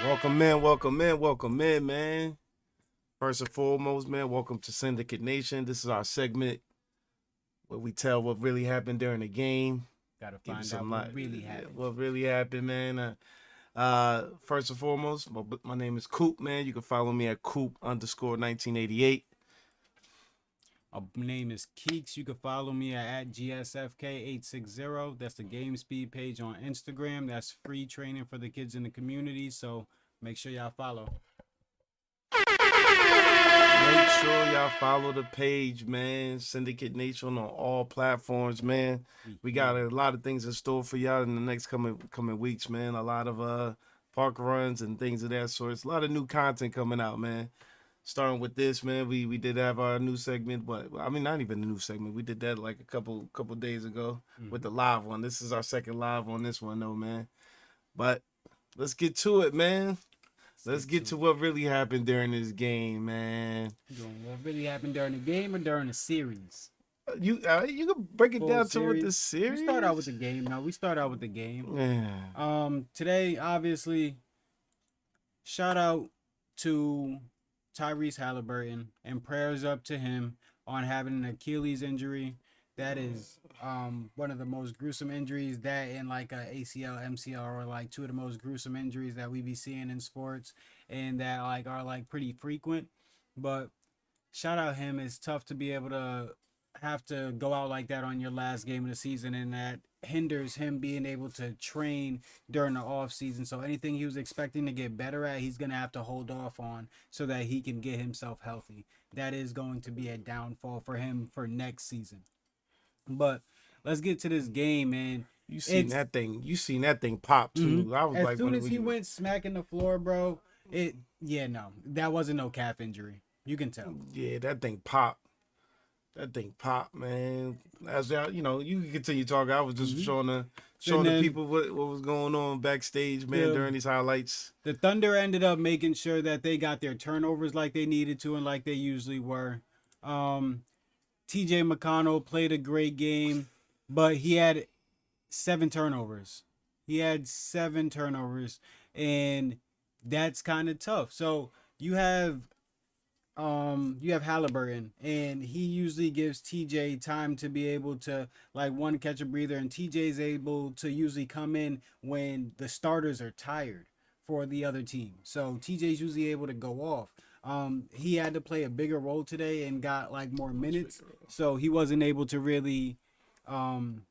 Welcome in, man. First and foremost, man, welcome to Syndicate Nation. This is our segment where we tell what really happened during the game. Gotta find out what really happened. What really happened, man. First and foremost, my name is Coop, man. You can follow me at Coop_1988. My name is Keeks. You can follow me at GSFK860. That's the Game Speed page on Instagram. That's free training for the kids in the community. So make sure y'all follow. Make sure y'all follow the page, man. Syndicate Nation on all platforms, man. We got a lot of things in store for y'all in the next coming weeks, man. A lot of park runs and things of that sort. It's a lot of new content coming out, man. Starting with this, man, we did have our new segment, but I mean not even a new segment. We did that like a couple days ago with the live one. This is our second live on this one, though, man. But let's get to it, man. Let's get to what really happened during this game, man. What really happened during the game or during the series? You can break it down to what the We series. start out with the game. Now we start out with the game. Yeah. Today, obviously, shout out to Tyrese Haliburton and prayers up to him on having an Achilles injury. That is one of the most gruesome injuries, that and like a ACL, MCL are like two of the most gruesome injuries that we be seeing in sports and that like are like pretty frequent. But shout out him. It's tough to be able to have to go out like that on your last game of the season, and that hinders him being able to train during the off season. So anything he was expecting to get better at, he's going to have to hold off on so that he can get himself healthy. That is going to be a downfall for him for next season. But let's get to this game, man. You seen that thing pop too. Mm-hmm. I was as soon as he went smacking the floor, bro, that wasn't no calf injury. You can tell. Yeah, that thing popped. That thing popped, man. As you can continue talking. I was just showing the people what was going on backstage, man, during these highlights. The Thunder ended up making sure that they got their turnovers like they needed to and like they usually were. TJ McConnell played a great game, but he had 7 turnovers. And that's kind of tough. So you have Haliburton, and he usually gives TJ time to be able to like one catch a breather, and TJ's able to usually come in when the starters are tired for the other team. So TJ's usually able to go off. He had to play a bigger role today and got like more minutes, so he wasn't able to really come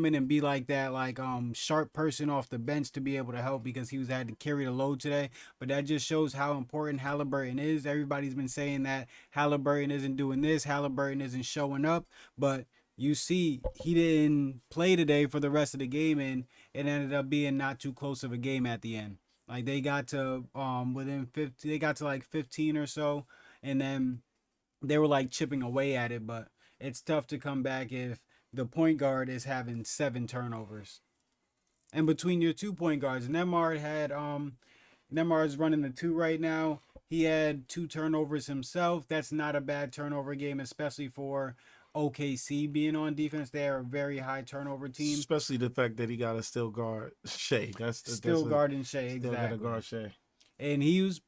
in and be like that sharp person off the bench to be able to help, because he had to carry the load today. But that just shows how important Haliburton is. Everybody's been saying that Haliburton isn't doing this, Haliburton isn't showing up, but you see he didn't play today for the rest of the game, and it ended up being not too close of a game at the end. Like they got to they got to like 15 or so, and then they were like chipping away at it. But it's tough to come back if the point guard is having 7 turnovers. And between your 2 point guards, Nembhard's running the 2 right now. He had 2 turnovers himself. That's not a bad turnover game, especially for OKC being on defense. They're a very high turnover team. Especially the fact that he got to still guard Shai. Guarding Shai, exactly. Guard Shai. And he was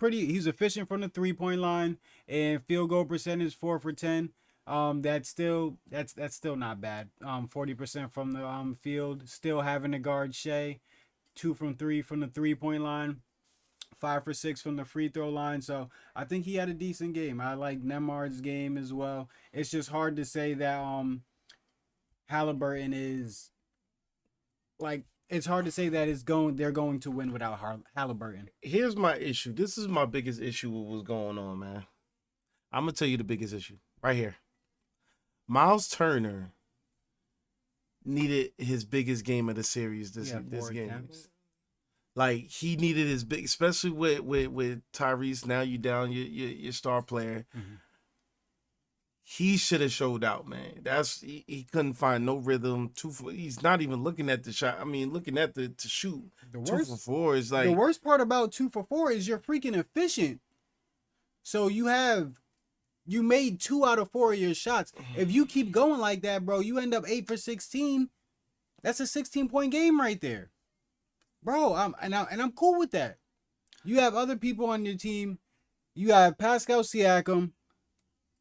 efficient from the 3-point line, and field goal percentage 4 for 10. That's still not bad. 40% from the field, still having to guard Shai. 2 from 3 from the 3-point line. 5 for 6 from the free throw line. So I think he had a decent game. I like Nembhard's game as well. It's just hard to say that Haliburton is like, it's hard to say that they're going to win without Haliburton. Here's my issue. This is my biggest issue with what's going on, man. I'm gonna tell you the biggest issue right here. Miles Turner needed his biggest game of the series this game. Attempts. Like he needed his big, especially with Tyrese. Now you down your star player. Mm-hmm. He should have showed out, man. He couldn't find no rhythm. He's not even looking at the shot. I mean, looking at to shoot. 2 for 4 is like the worst part about 2 for 4 is you're freaking efficient. So you made 2 out of 4 of your shots. If you keep going like that, bro, you end up 8 for 16. That's a 16-point game right there, bro. I'm cool with that. You have other people on your team. You have Pascal Siakam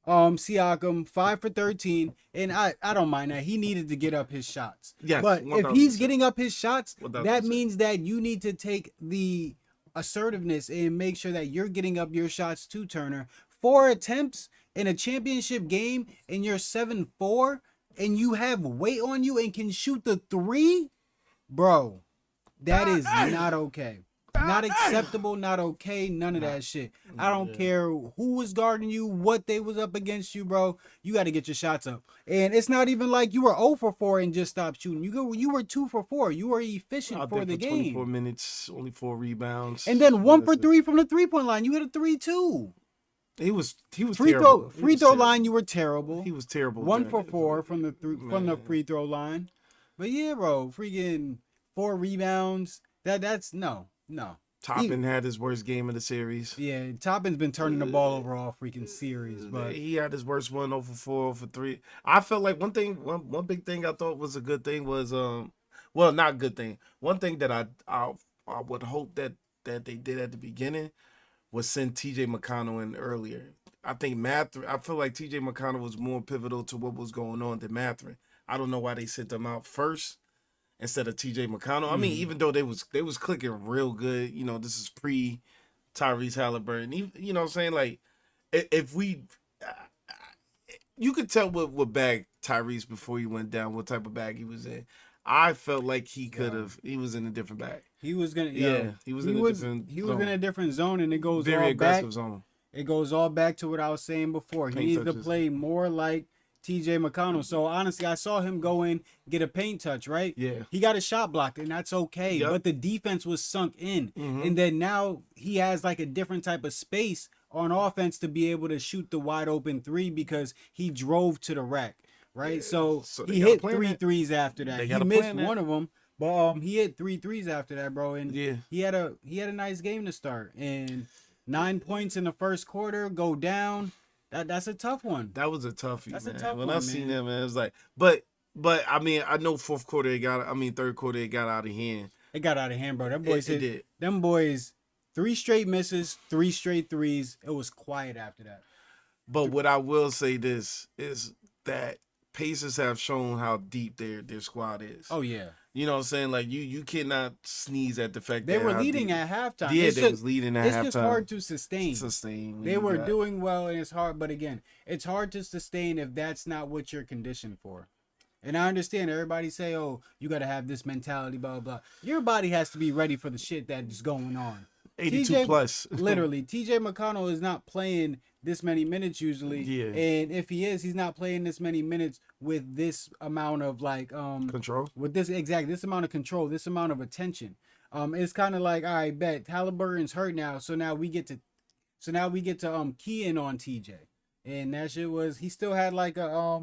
5 for 13, and I don't mind that. He needed to get up his shots. Yes, But if 1000%. he's getting up his shots, 1000%. that means that you need to take the assertiveness and make sure that you're getting up your shots too, Turner. 4 attempts in a championship game and you're 7-4 and you have weight on you and can shoot the 3, bro. That is not okay. Not acceptable, not okay, none of that shit. I don't care who was guarding you, what they was up against you, bro. You got to get your shots up. And it's not even like you were 0 for 4 and just stopped shooting. You were 2 for 4. You were efficient for the game. 24 minutes, only 4 rebounds. And then 1 for 3 from the 3-point line. You hit a 3 too. He was free terrible. Free throw line, you were terrible. He was terrible. 1 for 4 from the free throw line. But yeah, bro, freaking 4 rebounds. That's no. Toppin had his worst game of the series. Yeah, Toppin's been turning the ball over all freaking series, but he had his worst one, 0 for 4, 0 for 3. I felt like one big thing I thought was a good thing was well, not a good thing. One thing that I would hope that they did at the beginning was send TJ McConnell in earlier. I think I feel like TJ McConnell was more pivotal to what was going on than Mathurin. I don't know why they sent him out first instead of TJ McConnell. I mean, even though they was clicking real good, you know, this is pre Tyrese Haliburton. You know what I'm saying? Like, if we, you could tell what bag Tyrese before he went down, what type of bag he was in. I felt like he was in a different bag. He was gonna, he was in a different zone, and it goes very all aggressive back. zone. It goes all back to what I was saying before. He needs to play more like TJ McConnell. So honestly, I saw him go in, get a paint touch, right? Yeah. He got a shot blocked, and that's okay. Yep. But the defense was sunk in. And then now he has like a different type of space on offense to be able to shoot the wide open 3 because he drove to the rack, right? Yeah. So they he gotta hit plan 3 that. threes after that. They He gotta missed plan that. one of them, but he hit 3 threes after that, bro. And Yeah. he had a nice game to start. And 9 points in the first quarter, go down. That's a tough one. That was a toughie, That's man. a tough when one, I seen man. him, man, it was like, but I mean, I know third quarter it got out of hand. It got out of hand, bro. That boys It did. Them boys 3 straight misses, 3 straight threes. It was quiet after that. But what I will say this is that Pacers have shown how deep their squad is. Oh yeah. You know what I'm saying? Like you cannot sneeze at the fact They that were how leading deep- at halftime. Yeah, It's they just- was leading at It's halftime. just hard to sustain. when They you were got- doing well, and it's hard. But again, it's hard to sustain if that's not what you're conditioned for. And I understand everybody say, "Oh, you got to have this mentality, blah blah." Your body has to be ready for the shit that's going on. 82 plus. Literally, TJ McConnell is not playing this many minutes usually. Yeah. And if he is, he's not playing this many minutes with this amount of like Control. with this amount of control, this amount of attention. It's kind of like, all right, bet Halliburton's hurt now, so now we get to key in on TJ. And that shit was, he still had like a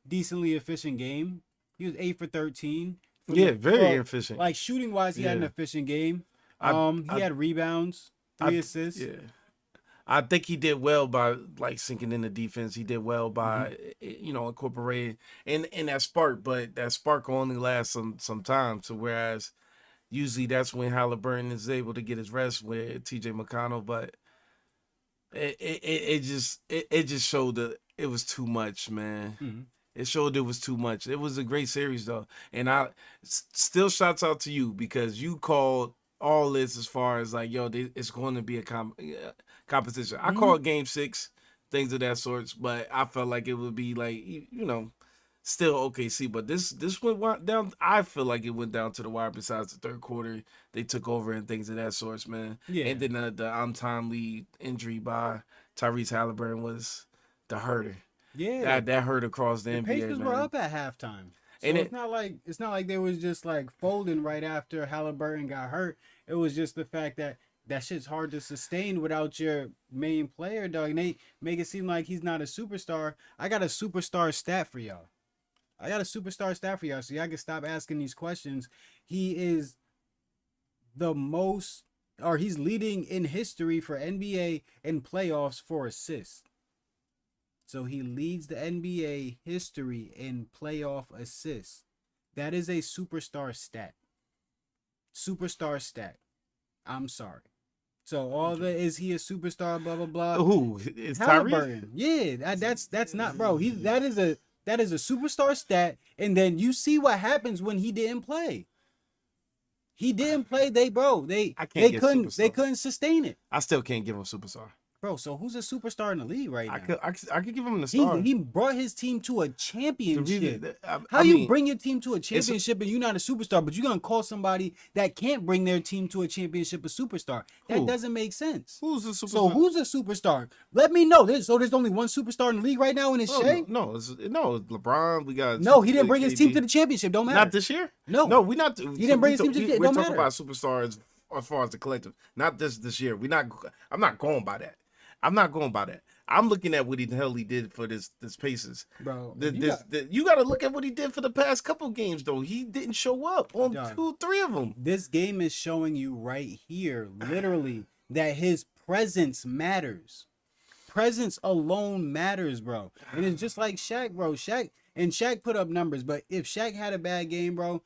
decently efficient game. He was 8 for 13. Yeah, very efficient. Like shooting wise, he had an Yeah. efficient game. I- He had rebounds, 3 assists. Yeah. I think he did well by like sinking in the defense. He did well by incorporating and that spark, but that spark only lasts some time. So whereas usually that's when Haliburton is able to get his rest with TJ McConnell, but it just showed that it was too much, man. Mhm. It showed it was too much. It was a great series though, and still shouts out to you because you called all this as far as like, yo, it's going to be a competition. I called Game 6, things of that sorts, but I felt like it would be like, still OKC. But this went down. I feel like it went down to the wire. Besides the third quarter, they took over and things of that sorts, man. Yeah. And then the untimely injury by Tyrese Haliburton was the hurter. Yeah. That hurt across the The NBA, Pacers man. were up at halftime. So And it's not like they was just like folding right after Halliburton got hurt. It was just the fact that shit's hard to sustain without your main player, dog. And they make it seem like he's not a superstar. I got a superstar stat for y'all. So y'all can stop asking these questions. He is he's leading in history for NBA in playoffs for assists. So he leads the NBA history in playoff assists. That is a superstar stat. Superstar stat. I'm sorry. So all the is he a superstar? Blah blah blah. Who is Tyrese? Halliburton. Yeah, that's not bro. That is a superstar stat. And then you see what happens when he didn't play. He didn't play. They I can't get couldn't superstar. couldn't sustain it. I still can't give him superstar. Bro, so who's a superstar in the league right now? I could give him the star. He brought his team to a championship. How I you mean, bring your team to a championship and you're not a superstar, but you're gonna call somebody that can't bring their team to a championship a superstar? That Who? doesn't make sense. Who's the superstar? So who's a superstar? Let me know. There's only one superstar in the league right now, and it's Shai. No, it's LeBron. We got No, he didn't bring his team to the championship. Don't matter. Not this year. No, we not. He didn't bring his team to the championship. We're Don't talking matter. about superstars as far as the collective. Not this year. I'm not going by that. I'm not going by that. I'm looking at what the hell he did for this Pacers. Bro, You got to look at what he did for the past couple games though. He didn't show up on Dog. 2-3 of them. This game is showing you right here, literally, that his presence matters. Presence alone matters, bro. And it's just like Shaq, bro. Shaq put up numbers, but if Shaq had a bad game, bro,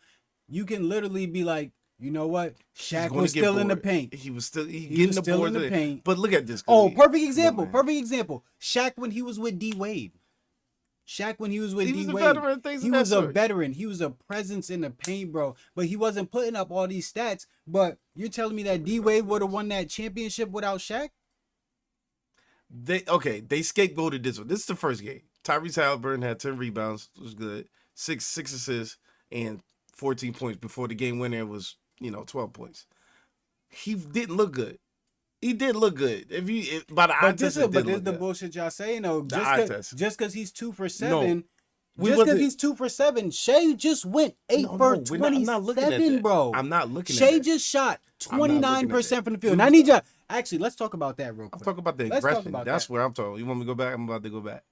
you can literally be like, you know what? Shaq was still in the paint. He was still He was still in the paint. But look at this. Oh, perfect example. Perfect example. Shaq when he was with D Wade. Shaq when he was with D Wade. He was a veteran. He was a presence in the paint, bro. But he wasn't putting up all these stats. But you're telling me that D Wade would have won that championship without Shaq? They scapegoated this one. This is the first game. Tyrese Haliburton had 10 rebounds. It was good. Six assists and 14 points before the game winner was 12 points. He didn't look good. He did look good. But this is the bullshit y'all saying though. Just because he's 2 for 7. No, just because he's 2 for 7, Shai just went 8 for 27, bro. I'm not looking at Shai that. just shot 29% from the field. And I need y'all. Actually, let's talk about that real quick. I'm talking about the aggression. That's where I'm talking. You want me to go back? I'm about to go back.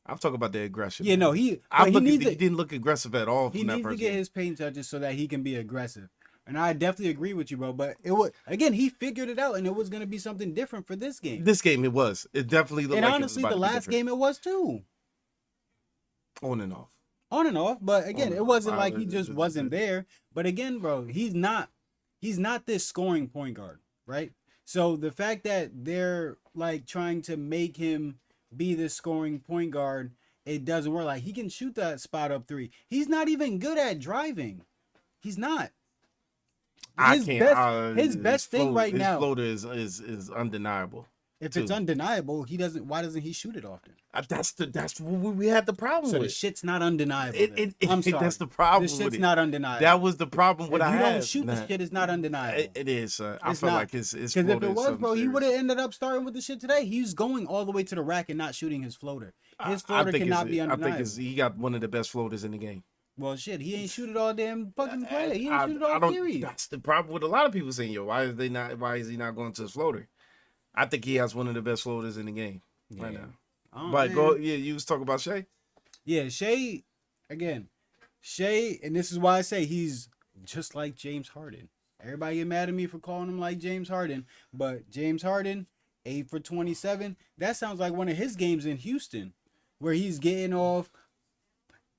I'm talking about the aggression. Yeah, no, he didn't look aggressive at all. He needs to get his paint touches so that he can be aggressive. And I definitely agree with you, bro. But he figured it out, and it was gonna be something different for this game. This game, it was. It definitely looked. And like honestly, it was the last game, it was too. On and off. On and off, but again, it wasn't like he just wasn't there. But again, bro, he's not this scoring point guard, right? So the fact that they're like trying to make him be this scoring point guard, it doesn't work. Like he can shoot that spot up 3. He's not even good at driving. He's not. His best thing right now. His floater is undeniable. If it's undeniable, why doesn't he shoot it often? That's what we had the problem with. So the shit's not undeniable. I'm sorry. That's the problem. The shit's not undeniable. That was the problem with if you don't shoot the shit, it's not undeniable. It is, sir. I feel like his because if it was, bro, he would have ended up starting with the shit today. He's going all the way to the rack and not shooting his floater. His floater cannot be undeniable. I think he got one of the best floaters in the game. Well, shit, he ain't shoot it all damn fucking play. He ain't shoot it all series. That's the problem with a lot of people saying, why is he not going to his floater? I think he has one of the best floaters in the game right now. But you was talking about Shai? Yeah, Shai, again, and this is why I say he's just like James Harden. Everybody get mad at me for calling him like James Harden, but James Harden, 8 for 27, that sounds like one of his games in Houston, where he's getting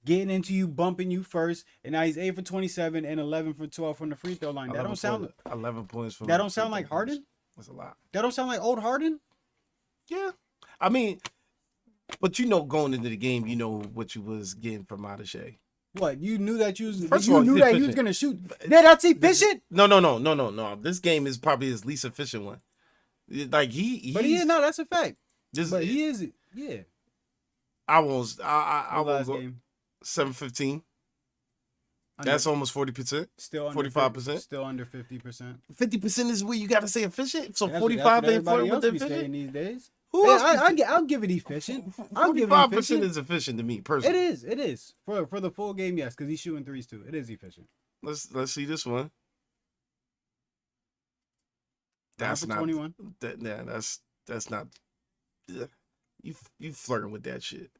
into you, bumping you first, and now he's 8 for 27 and 11 for 12 from the free throw line. That don't sound 11 points from. That don't sound like Harden? That's a lot. That don't sound like old Harden? Yeah. I mean, but going into the game, what you was getting from out of Shai. What? You knew that you was gonna shoot. Yeah, that's efficient? No. This game is probably his least efficient one. Like that's a fact. He is, yeah. I won't go game. 7-15. That's almost 40%. Still 45%. Still under 50%. 50% is where you got to say efficient. So 45 ain't flirting with efficient these days. I'll give it efficient. 45% is efficient to me personally. It is for the full game. Yes, because he's shooting threes too. It is efficient. Let's see this one. That's not 21. That's not. You flirting with that shit.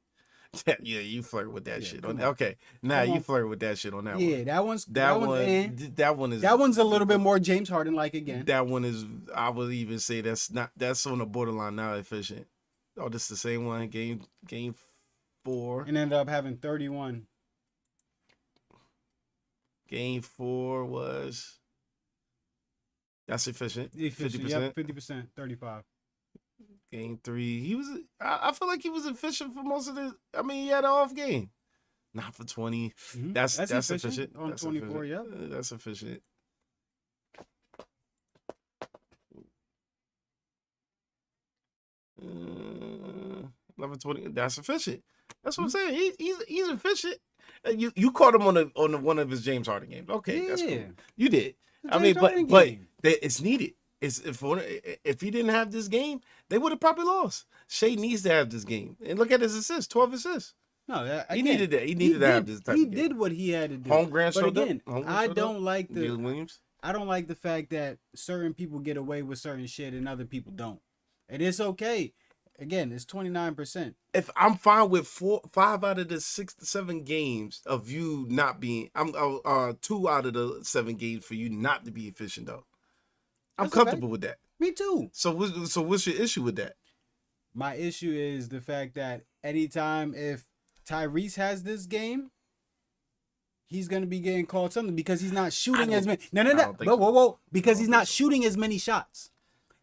Yeah, you flirt with that shit. Okay, now you flirt with that shit on that one. Yeah, that one is. That one's a little bit more James Harden like again. That one is. I would even say that's on the borderline now efficient. Oh, this is the same one. Game 4. And ended up having 31. Game 4 was. That's efficient. Efficient. 50%. Yep, 50%, 35. Game 3, he was. I feel like he was efficient for most of the. I mean, he had an off game. Not for 20. Mhm. That's efficient. On That's 24, efficient. yep. That's efficient. Uh, 11, 20. That's efficient. That's what I'm saying. He's efficient. You caught him on the one of his James Harden games. Okay, that's cool. Yeah. You did. The I mean, James Harden but game. it's needed. It's if he didn't have this game, they would have probably lost. Shai needs to have this game, and look at his assists, 12 assists. No, He again, needed that. He needed to have this type He of game. did what he had to do. Holmgren But showed again, up. Holmgren I showed don't up. like the Jalen Williams. I don't like the fact that certain people get away with certain shit and other people don't. And it's okay. Again, it's 29%. If I'm fine with 5 out of the 6 to 7 games of you not being, I'm 2 out of the 7 games for you not to be efficient though. I'm That's comfortable with that. Me too. So what's your issue with that? My issue is the fact that anytime if Tyrese has this game, he's gonna be getting called something because he's not shooting as many. No. Whoa. Because he's not shooting as many shots.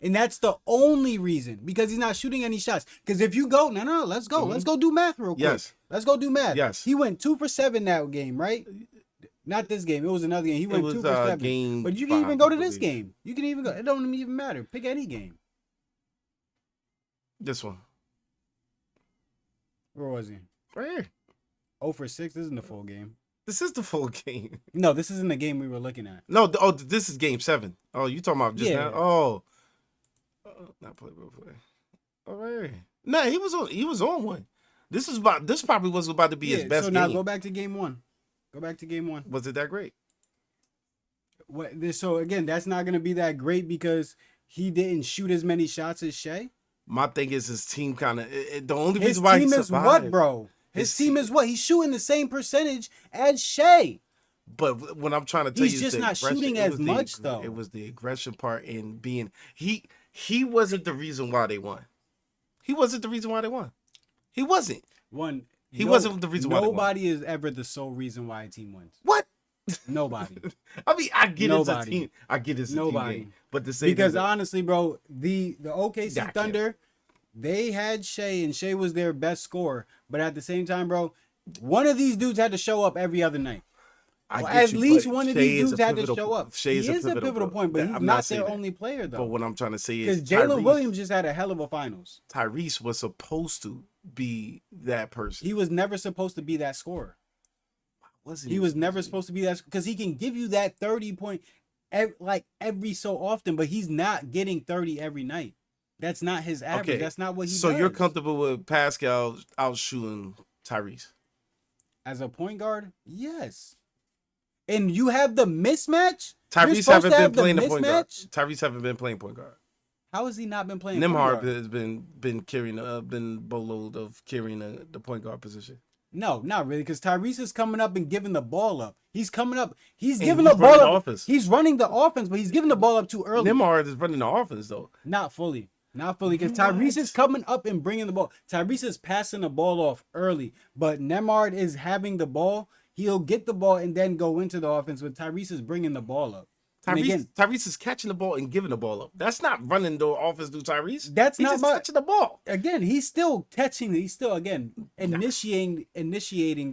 And that's the only reason, because he's not shooting any shots. Because if you go, no, let's go. Let's go do math real quick. Yes. Let's go do math. Yes. He went 2 for 7 that game, right? Not this game. It was another game. He went 2 for 7. Game but you can 5, even go to I this believe. game. You can even go. It don't even matter. Pick any game. This one. Where was he? Right here. 0 for 6. This isn't the full game. This is the full game. No, this isn't the game we were looking at. No, this is game 7. Oh, you talking about just Yeah. now? Oh. Not play. All right. No, he was on one. This probably was about to be his best so game. now go back to game 1. Go back to game 1. Was it that great? So again, that's not gonna be that great because he didn't shoot as many shots as Shai. My thing is his team kind of the only His reason why team he is survived, what, bro? His team is what? He's shooting the same percentage as Shai. But what I'm trying to tell He's you just is the not aggression. shooting It as was the much, aggr- though. It was the aggression part in being he wasn't the reason why they won. He wasn't the reason why they won. He wasn't. He wasn't the reason why they won. Nobody is ever the sole reason why a team wins. What? Nobody. I mean, I get it's a Nobody. team. I get it's a Nobody. team game. But to say Because that, honestly, bro, the OKC Yeah, I can't. Thunder, they had Shai, and Shai was their best scorer. But at the same time, bro, one of these dudes had to show up every other night. I Well, get at you, least but one of Shai these is dudes a had to pivotal show po- up. Shai He is is a pivotal point, but Yeah, he's I'm not saying their that. only player, though. But what I'm trying to say Because is Jalen Williams just had a hell of a finals. Tyrese was supposed to be that person. He was never supposed to be that scorer. He was never supposed to be that, because he can give you that 30 point every so often, but he's not getting 30 every night. That's not his average. Okay, That's not what he So does. you're comfortable with Pascal outshooting Tyrese? As a point guard, yes. And you have the mismatch? You're Tyrese supposed haven't to been have the playing the point guard. mismatch? Tyrese haven't been playing point guard. How has he not been playing point Nimhard guard? has been carrying been boatload of carrying the point guard position. No, not really, because Tyrese is coming up and giving the ball up. He's coming up. He's And giving he's the ball running the up. offense. He's running the offense, but he's giving the ball up too early. Nimhard is running the offense though. Not fully. Not fully, because Tyrese is coming up and bringing the ball. Tyrese is passing the ball off early, but Nemard is having the ball. He'll get the ball and then go into the offense, but Tyrese is bringing the ball up. And again, Tyrese is catching the ball and giving the ball up. That's not running the offense through Tyrese. That's He's not just my- catching the ball. again, he's still catching. He's still initiating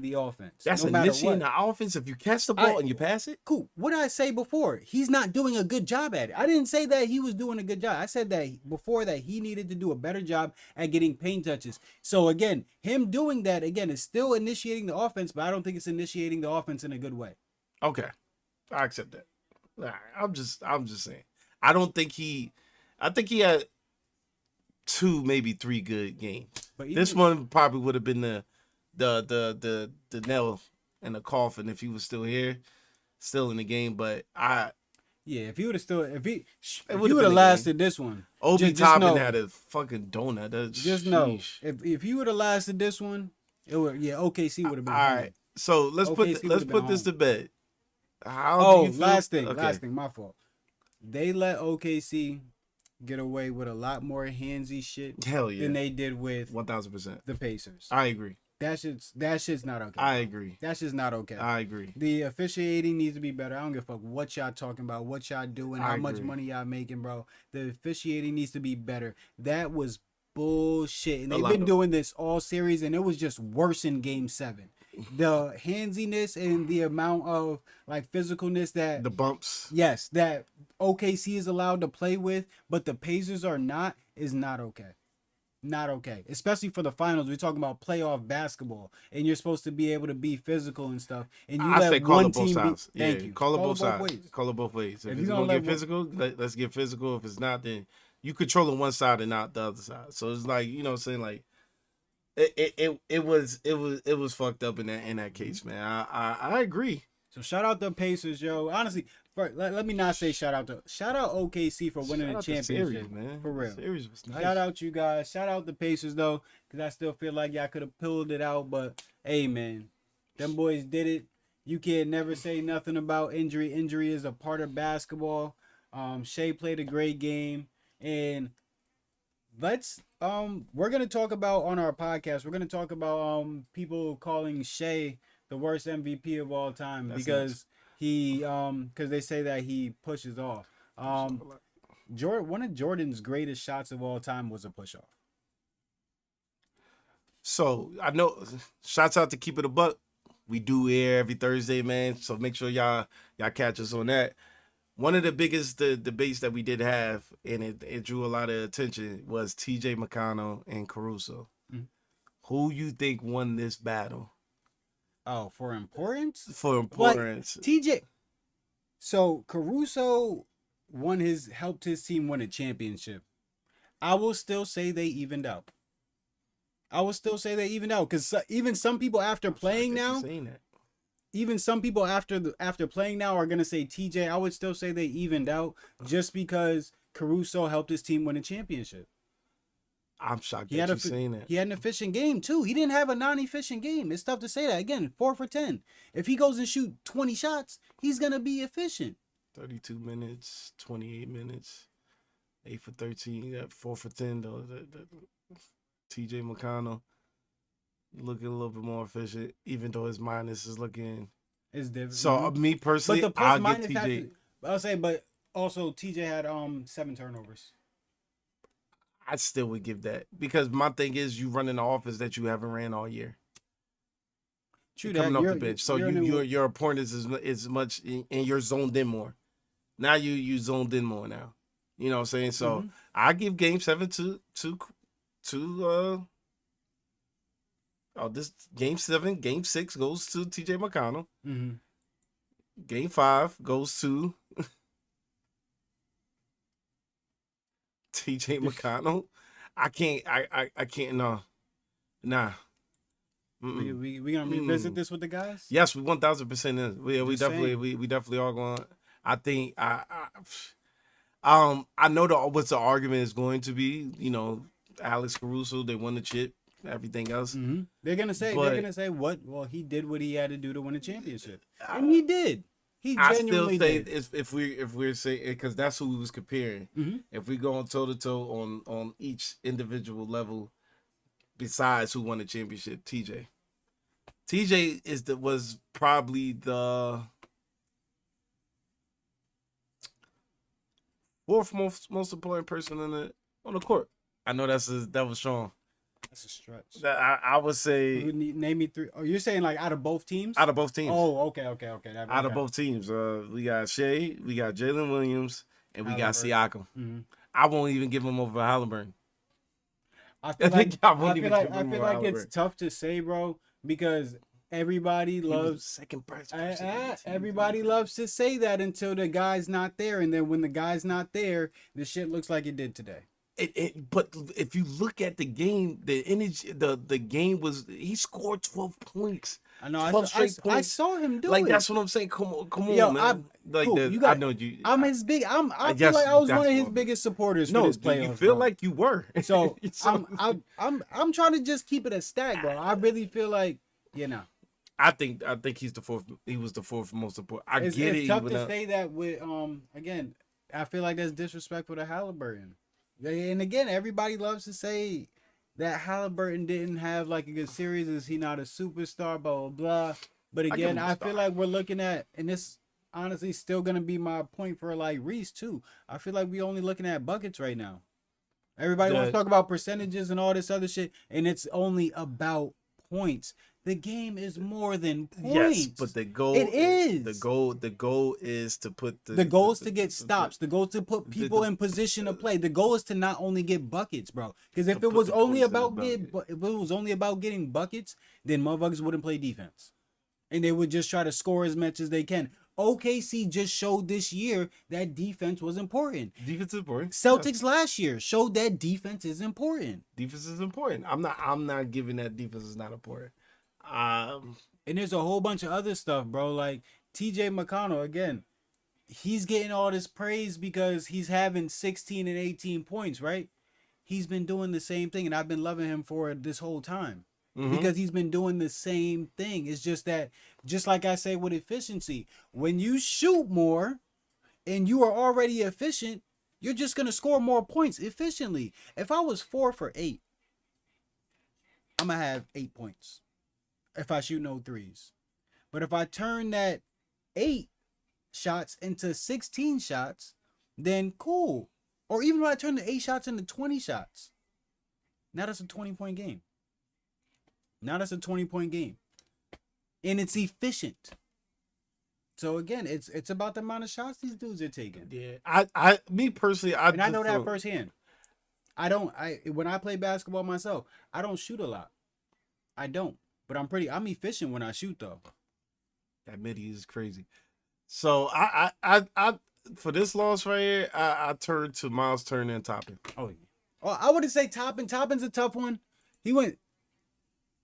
the offense. That's no matter initiating what. the offense. If you catch the ball and you pass it, Cool. What did I say before? He's not doing a good job at it. I didn't say that he was doing a good job. I said that before that he needed to do a better job at getting paint touches. So again, him doing that again is still initiating the offense, but I don't think it's initiating the offense in a good way. okay, I accept that. All right, I'm just saying. I think he had 2, maybe 3 good games. But even, This one probably would have been the nail in the coffin if he was still here, still in the game. But if he would have still, if he would've would been have a lasted this one, Obi just Toppin know- had a fucking donut. just know Sheesh. if he would have lasted this one, it would OKC would have been All home. right. So let's OKC put would've been this home. to bed. How Oh, do you feel? last thing, Okay. my fault. They let OKC get away with a lot more handsy shit Hell yeah. than they did with 1000%. the Pacers. I agree. That shit's not okay. I agree. That's just not okay. I agree. The officiating needs to be better. I don't give a fuck what y'all talking about, what y'all doing, how much money y'all making, bro. The officiating needs to be better. That was bullshit. And they've been doing this all series, and it was just worse in Game 7. The handsiness and the amount of like physicalness that the bumps. Yes, that OKC is allowed to play with, but the Pacers are not, is not okay. Not okay, especially for the finals. We're talking about playoff basketball, and you're supposed to be able to be physical and stuff. And you I let say call one it both team sides. Thank you. Call it both sides. Ways. Call it both ways. If If it's you're gonna gonna get let physical, let's get physical. If it's not, then you controlling one side and not the other side. So it's like, you know what I'm saying, like it was fucked up in that case, man. I agree. So shout out the Pacers, yo. Honestly, let me not say shout out OKC for winning the championship, series, man. For real. The series was nice. Shout out you guys. Shout out the Pacers though, because I still feel like y'all could have pulled it out. But hey, man, them boys did it. You can never say nothing about injury. Injury is a part of basketball. Shai played a great game, and we're gonna talk about on our podcast. We're gonna talk about people calling Shai the worst MVP of all time. That's because because they say that he pushes off. One of Jordan's greatest shots of all time was a push off. So I know, shouts out to Keep It a Buck. We do air every Thursday, man. So make sure y'all catch us on that. One of the biggest debates that we did have, and it drew a lot of attention, was TJ McConnell and Caruso. Mm-hmm. Who you think won this battle? Oh, for importance? For importance. But TJ. So Caruso helped his team win a championship. I will still say they evened out. Because even some people after playing now, even some people after playing now are gonna say TJ. I would still say they evened out just because Caruso helped his team win a championship. I'm shocked that you're saying that. He had an efficient game, too. He didn't have a non-efficient game. It's tough to say that. Again, 4 for 10. If he goes and shoot 20 shots, he's going to be efficient. 32 minutes, 28 minutes, 8 for 13, 4 for 10, though. TJ McConnell looking a little bit more efficient, even though his minus is looking... It's different. So, me personally, I'll get TJ. I'll say, but also TJ had 7 turnovers. I still would give that, because my thing is you running the offense that you haven't ran all year. True, coming off the bench, so your opponent is much and you're zoned in more. Now you zoned in more now. You know what I'm saying? So I give Game 7 to this Game 7, Game 6 goes to TJ McConnell. Mm-hmm. Game 5 goes to TJ McConnell. I can't. Nah. We gonna revisit this with the guys? Yes, we 1000% is. We definitely are going. I think I know what the argument is going to be. You know, Alex Caruso, they won the chip. Everything else, they're gonna say what? Well, he did what he had to do to win a championship, and he did. I still say if we're saying, because that's who we was comparing. Mm-hmm. If we go on toe to toe on each individual level, besides who won the championship, TJ was probably the fourth most important person on the court. I know that was strong. That's a stretch. I would say. Name me 3. Oh, you're saying like out of both teams? Out of both teams. Oh, okay. Out of both teams. We got Shai, we got Jalen Williams, and we got Siakam. Mm-hmm. I won't even give him over Haliburton. I feel like it's tough to say, bro, because everybody loves second best. Everybody loves to say that until the guy's not there, and then when the guy's not there, the shit looks like it did today. But if you look at the game, the energy, the game was, he scored 12 points. I know. I saw him do it. That's what I'm saying. Come on, yo, man. I know you. I'm his big. I feel like I was one of his biggest supporters for this playoff. You feel like you were. So I'm trying to just keep it a stack, bro. I really feel like, I think he's the fourth. He was the fourth most important. It's tough to say that with again. I feel like that's disrespectful to Haliburton. And again, everybody loves to say that Haliburton didn't have like a good series. Is he not a superstar? Blah blah blah. But I give again, him a I feel star. like we're looking at, and this honestly still gonna be my point for like Reese too. I feel like we only looking at buckets right now. Everybody wants to The talk about percentages and all this other shit, and it's only about points. The game is more than Yes, but points. It is. the goal is to put The goal is to get stops. The goal is to put people the in position to play. The goal is to not only get buckets, bro. Because to put the points in the bucket. if it was only about getting buckets, then motherfuckers wouldn't play defense, and they would just try to score as much as they can. OKC just showed this year that defense was important. Defense is important. Celtics last year showed that defense is important. Defense is important. I'm not giving that defense is not important. And there's a whole bunch of other stuff, bro. Like TJ McConnell, again, he's getting all this praise because he's having 16 and 18 points, right? He's been doing the same thing, and I've been loving him for it this whole time. Because he's been doing the same thing. It's just that, just like I say with efficiency, when you shoot more and you are already efficient, you're just going to score more points efficiently. If I was 4 for 8, I'm going to have 8 points if I shoot no threes. But if I turn that 8 shots into 16 shots, then cool. Or even if I turn the 8 shots into 20 shots, now that's a 20-point game. Now that's a 20-point game. And it's efficient. So again, it's about the amount of shots these dudes are taking. Yeah. Me personally, I know that firsthand. When I play basketball myself, I don't shoot a lot. I don't. But I'm efficient when I shoot though. That midi is crazy. So I for this loss right here, I turned to Miles Turner and Toppin. Oh yeah. Oh, I wouldn't say Toppin. Toppin's a tough one.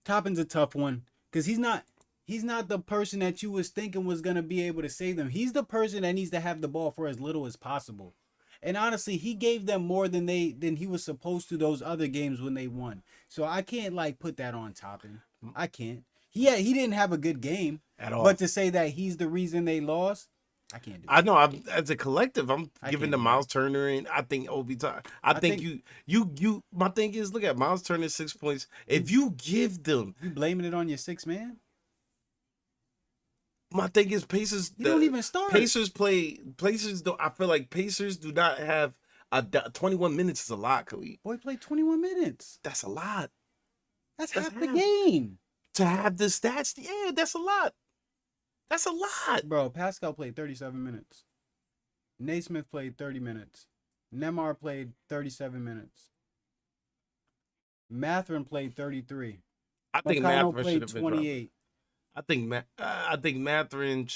Toppin's a tough one because he's not the person that you was thinking was gonna be able to save them. He's the person that needs to have the ball for as little as possible. And honestly, he gave them more than he was supposed to those other games when they won. So I can't like put that on Toppin. I can't. He didn't have a good game At all. But to say that he's the reason they lost, I can't do it. I know. As a collective, I'm giving the Miles Turner and I think Obi. I think you. My thing is, look at Miles Turner 6 points. If you give them, you blaming it on your 6 man. My thing is Pacers. You don't even start. Pacers don't. I feel like Pacers do not have 21 minutes is a lot, Khalid. Boy played 21 minutes. That's a lot. That's half the game. To have the stats, yeah, that's a lot. That's a lot. Bro, Pascal played 37 minutes. Naismith played 30 minutes. Nemar played 37 minutes. Mathurin played 33. I think McConnell Mathurin played 28. I think Mathurin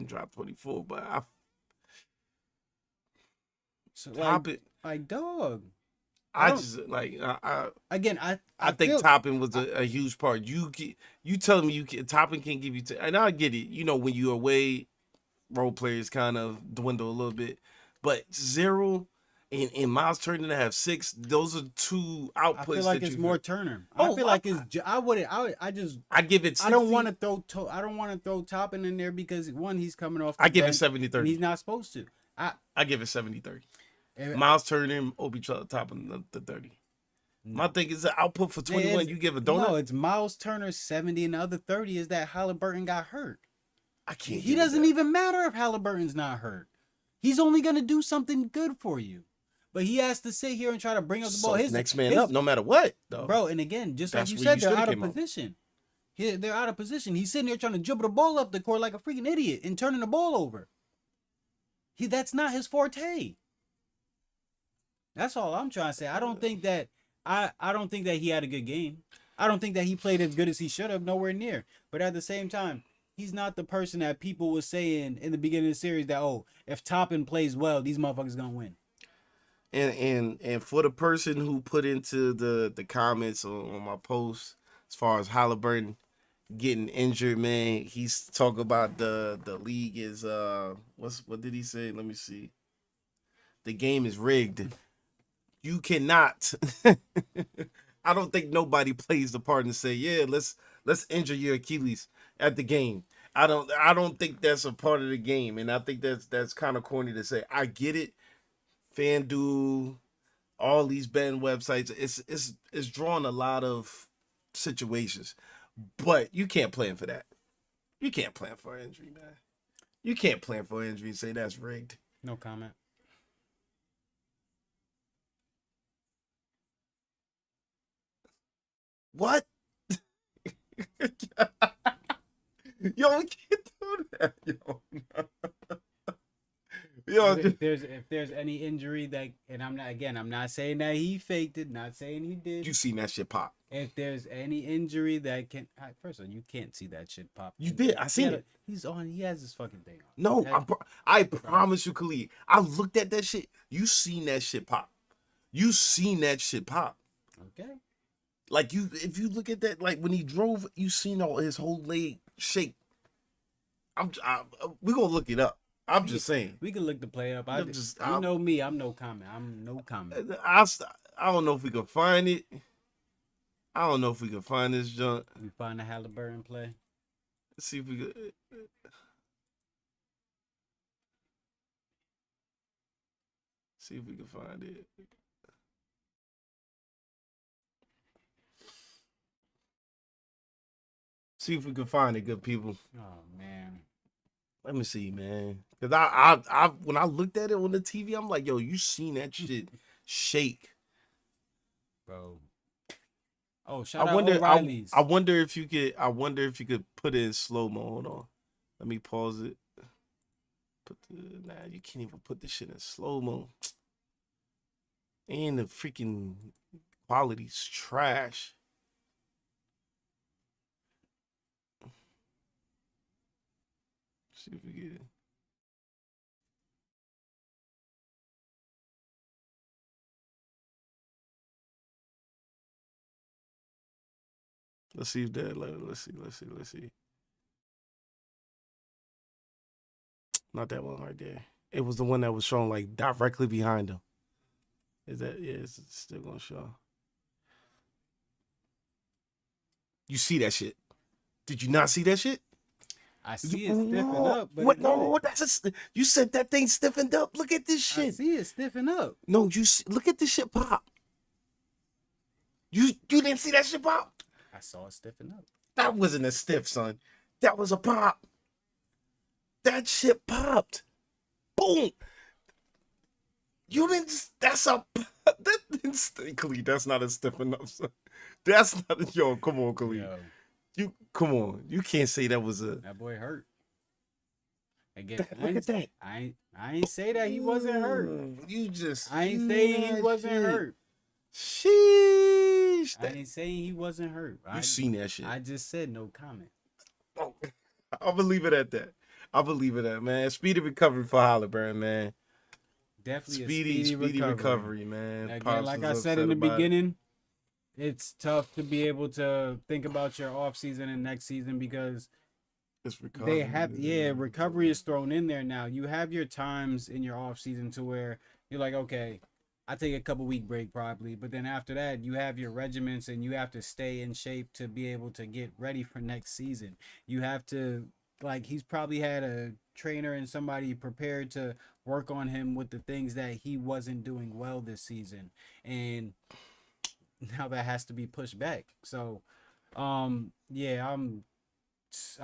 dropped 24, but like dog. I think Toppin was a huge part. You telling me Toppin can't give you, and I get it. You know, when you're away, role players kind of dwindle a little bit, but 0 and Miles Turner to have 6. Those are two outputs. I feel like it's more Turner. I feel like it's. I give it 60. I don't want to throw Toppin in there because one, he's coming off. I give it 70-30. He's not supposed to. I give it 70-30. Miles Turner and Obi Toppin the 30. No. My thing is the output for 21. You give a donut. No, it's Miles Turner 70, and the other 30 is that Haliburton got hurt. I can't. He doesn't even matter if Haliburton's not hurt. He's only gonna do something good for you, but he has to sit here and try to bring up the ball. His next man up, no matter what, though. Bro, and again, just like you said, they're out of position. They're out of position. He's sitting there trying to dribble the ball up the court like a freaking idiot and turning the ball over. That's not his forte. That's all I'm trying to say. I don't think that he had a good game. I don't think that he played as good as he should have, nowhere near. But at the same time, he's not the person that people were saying in the beginning of the series that, oh, if Toppin plays well, these motherfuckers gonna win. And for the person who put into the comments on my post as far as Haliburton getting injured, man, he's talking about the league is what did he say? Let me see. The game is rigged. You cannot. I don't think nobody plays the part and say, yeah, let's injure your Achilles at the game. I don't think that's a part of the game, and I think that's kind of corny to say. I get it. FanDuel, all these betting websites. It's drawing a lot of situations, but you can't plan for that. You can't plan for an injury, man. You can't plan for an injury and say that's rigged. No comment. What? Yo, we can't do that, yo. Yo, If there's any injury that, and I'm not saying that he faked it, not saying he did. you seen that shit pop. If there's any injury that can, first of all, you can't see that shit pop. You did. I seen it. He's on. He has his fucking thing on. No, I promise you, Khalid. I looked at that shit. You seen that shit pop. You seen that shit pop. Okay. Like if you look at that, like when he drove, you seen all his whole leg shake. We gonna look it up. I'm just saying. We can look the play up. You know me. I'm no comment. I'm no comment. I don't know if we can find it. I don't know if we can find this junk. We find the Haliburton play. Let's see if we could. See if we can find it. See if we can find it, good people. Oh man. Let me see, man. Cause I when I looked at it on the TV, I'm like, yo, you seen that shit shake, bro. Oh, shout out O'Reilly's. I wonder if you could put it in slow mo. Hold on. Let me pause it. You can't even put this shit in slow mo. And the freaking quality's trash. See if we get it. Let's see if that. Let's see. Not that one right there. It was the one that was shown like directly behind him. Is that? Yeah, it's still gonna show. You see that shit? Did you not see that shit? I see it stiffen up, but what? No, you said that thing stiffened up. Look at this shit. I see it stiffen up. No, look at this shit pop. You didn't see that shit pop? I saw it stiffen up. That wasn't a stiff, son. That was a pop. That shit popped. Boom. You didn't. That's a. That didn't. Khalid, that's not a stiffen up, son. That's not. Yo, come on, Khalid. Yo. You come on. You can't say that was a. That boy hurt. Again, look at that. I ain't say that he wasn't hurt. I ain't saying he wasn't hurt. Sheesh. I ain't saying he wasn't hurt. You seen that shit. I just said no comment. Oh, I believe it at that. I believe it at, man. Speedy recovery for Haliburton, man. Definitely speedy recovery, man. Again, Pops like I said in the beginning, it's tough to be able to think about your off season and next season because it's recovery. They have recovery is thrown in there now. You have your times in your off season to where you're like, okay, I take a couple week break probably, but then after that you have your regiments and you have to stay in shape to be able to get ready for next season. You have to, like, he's probably had a trainer and somebody prepared to work on him with the things that he wasn't doing well this season, and now that has to be pushed back. So I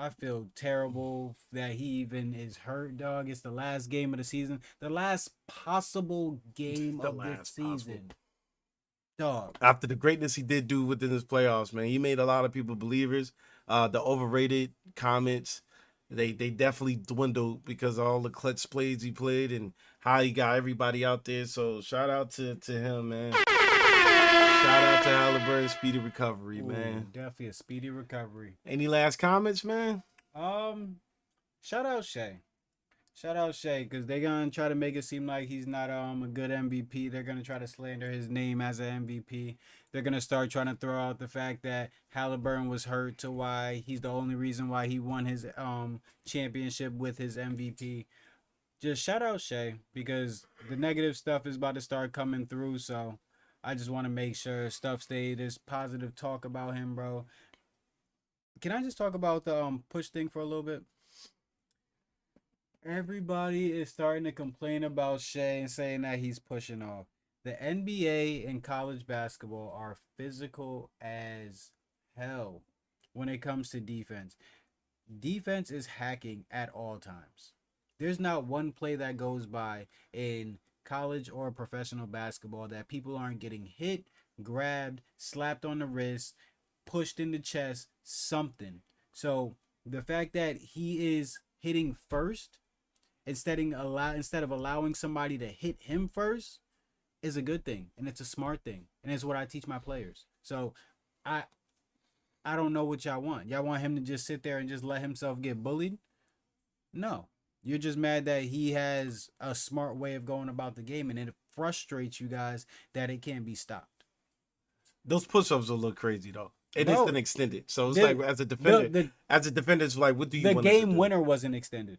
feel terrible that he even is hurt, dog. It's the last game of the season. The last possible game of this season. Dog. After the greatness he did do within his playoffs, man. He made a lot of people believers. The overrated comments, they definitely dwindled because of all the clutch plays he played and how he got everybody out there. So shout out to him, man. Shout out to Haliburton, speedy recovery, man. Definitely a speedy recovery. Any last comments, man? Shout out Shai. Shout out Shai, because they're gonna try to make it seem like he's not a good MVP. They're gonna try to slander his name as an MVP. They're gonna start trying to throw out the fact that Haliburton was hurt to why he's the only reason why he won his championship with his MVP. Just shout out Shai, because the negative stuff is about to start coming through, so I just want to make sure stuff stay this positive talk about him, bro. Can I just talk about the push thing for a little bit? Everybody is starting to complain about Shai and saying that he's pushing off. The NBA and college basketball are physical as hell when it comes to defense. Defense is hacking at all times. There's not one play that goes by in college or professional basketball that people aren't getting hit, grabbed, slapped on the wrist, pushed in the chest, something. So the fact that he is hitting first instead of allowing somebody to hit him first is a good thing, and it's a smart thing, and it's what I teach my players. So I I don't know what y'all want. Y'all want him to just sit there and just let himself get bullied? No. You're just mad that he has a smart way of going about the game, and it frustrates you guys that it can't be stopped. Those push-ups will look crazy though. It is Bro, an extended. So it's the- like as a defender, it's like, what do you the want us to game do? winner wasn't extended.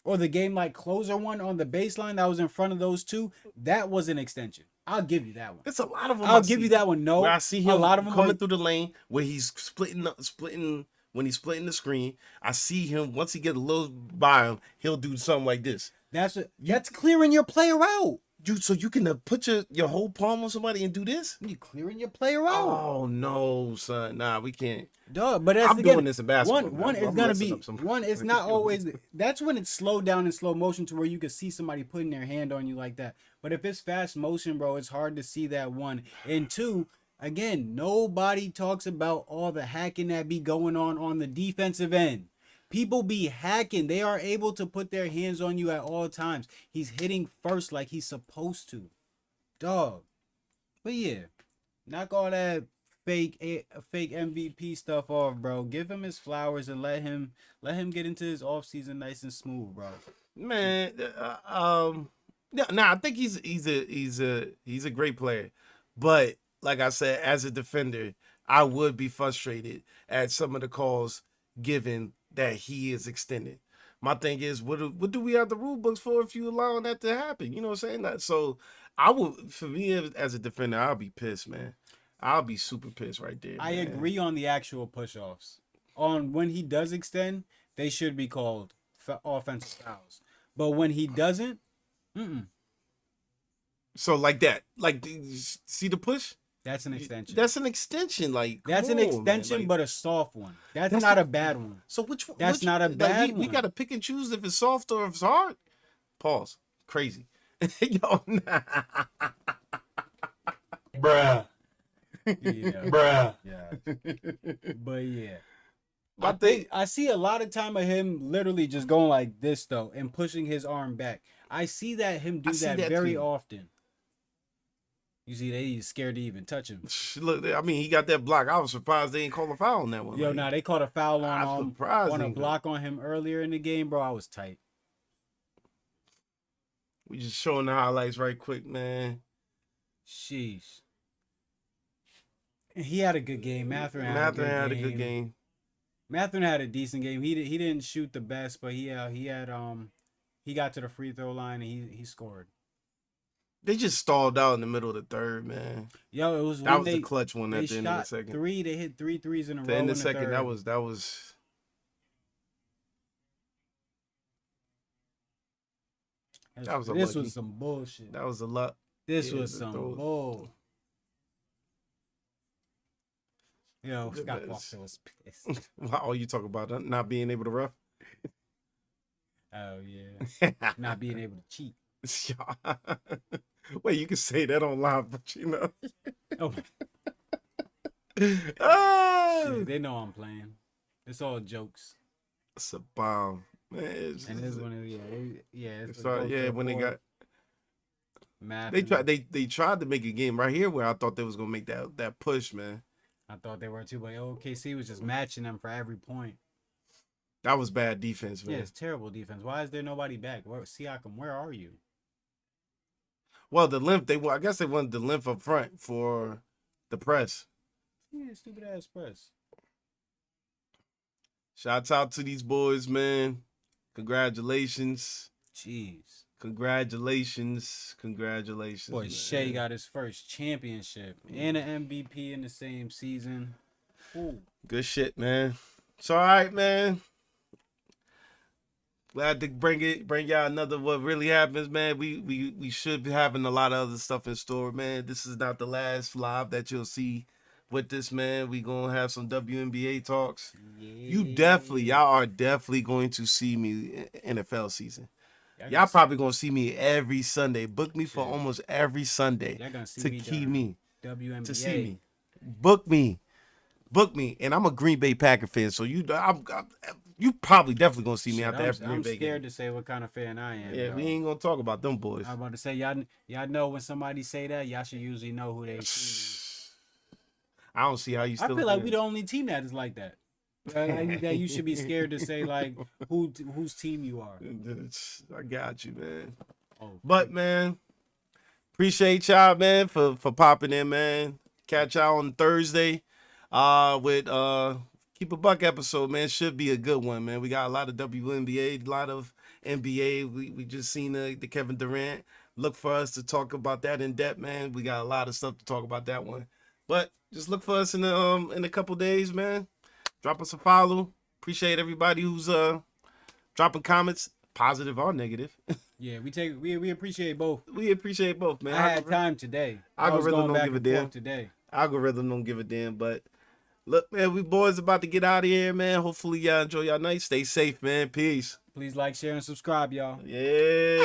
Or the game like closer one on the baseline that was in front of those two, that was an extension. I'll give you that one. It's a lot of them. I'll give you that one. No, where I see him a lot of them coming through the lane where he's splitting when he's splitting the screen. I see him once he gets a little by him, he'll do something like this. That's clearing your player out. So you can put your whole palm on somebody and do this? You clearing your player out. Oh no, son. Nah, we can't. Duh, but that's I'm doing this in basketball. One is I'm gonna messing be up some- one. It's not always. That's when it's slowed down in slow motion to where you can see somebody putting their hand on you like that. But if it's fast motion, bro, it's hard to see that one. And two, again, nobody talks about all the hacking that be going on the defensive end. People be hacking. They are able to put their hands on you at all times. He's hitting first like he's supposed to. Dog. But yeah, knock all that fake MVP stuff off, bro. Give him his flowers and let him get into his offseason nice and smooth, bro. Man, yeah, nah, I think he's a great player, but like I said, as a defender, I would be frustrated at some of the calls given that he is extended. My thing is, what do we have the rule books for if you allowing that to happen? You know what I'm saying? That so I would, for me as a defender, I'll be pissed, man. I'll be super pissed right there. I man. agree on the actual push-offs. On when he does extend, they should be called offensive fouls. But when he doesn't, So like that, like see the push? that's an extension. That's an extension. Like That's come an on, man. extension, Like, but a soft one. That's That's not the- a bad one. so which one? That's not a like, bad we one. gotta pick and choose if it's soft or if it's hard. Pause. Crazy. Yo, nah. Bruh. Yeah. Bruh. Yeah. But yeah. I think I see a lot of time of him literally just going like this though and pushing his arm back. I see him do I see that that very too. often. You see, he's scared to even touch him. look, I mean, he got that block. I was surprised they didn't call a foul on that one. Yo, like, nah, they called a foul I'm on surprised a they didn't. block on him earlier in the game, bro. I was tight. We just showing the highlights right quick, man. Sheesh. And he had a good game. Mathurin had a good game. Mathurin had a decent game. He didn't shoot the best, but he got to the free throw line and he scored. They just stalled out in the middle of the third, man. Yo, it was That when was the clutch one they at the end of the shot second. three. They hit 3 threes in a The row end in of the the second, third. that was. That was a This lucky. was some bullshit. That was a lot. This yeah, was the some throw- bull. Yo, Good Scott mess. Foster was pissed. Wow, you talk about not being able to ref? Oh yeah, not being able to cheat. Wait, you can say that on live, but you know. Oh, Ah! shit, they know I'm playing. It's all jokes. It's a bomb, man. It's And just- this one, it's when they got math. they tried to make a game right here where I thought they was gonna make that push, man. I thought they were too, but OKC was just matching them for every point. That was bad defense, man. Yeah, it's terrible defense. Why is there nobody back? Siakam, where are you? Well, the length I guess they wanted the length up front for the press. Yeah, stupid ass press. Shouts out to these boys, man. Congratulations. Jeez. Congratulations. Boy, man. Shai got his first championship and an MVP in the same season. Ooh. Good shit, man. It's all right, man. Glad to bring y'all another what really happens, man. We should be having a lot of other stuff in store, man. This is not the last live that you'll see with this, man. We gonna have some WNBA talks. Yeah. Y'all are definitely going to see me in NFL season. Y'all Y'all probably gonna see me every Sunday. Book me for Shit. almost every Sunday Y'all gonna see to me keep during me WNBA. to see me. Book me, and I'm a Green Bay Packer fan, so you probably definitely gonna see me Shit, out there every Green I'm Bay scared game. to say what kind of fan I am. Yeah, yo. we ain't gonna talk about them boys. I'm about to say y'all know when somebody say that, y'all should usually know who they team is. I don't see how you I still. feel like we the only team that is like that. That you should be scared to say like whose team you are. I got you, man. Oh, But man, appreciate y'all, man, for popping in, man. Catch y'all on Thursday. With Keep a Buck episode, man. Should be a good one, man. We got a lot of WNBA, a lot of NBA. We just seen the Kevin Durant. Look for us to talk about that in depth, man. We got a lot of stuff to talk about that one. But just look for us in a couple days, man. Drop us a follow. Appreciate everybody who's dropping comments, positive or negative. yeah, we appreciate both. We appreciate both, man. I had time today. I was Algorithm going don't back give a and damn. forth today. Algorithm don't give a damn. But look, man, we boys about to get out of here, man. Hopefully y'all enjoy your night. Stay safe, man. Peace. Please like, share, and subscribe, y'all. Yeah.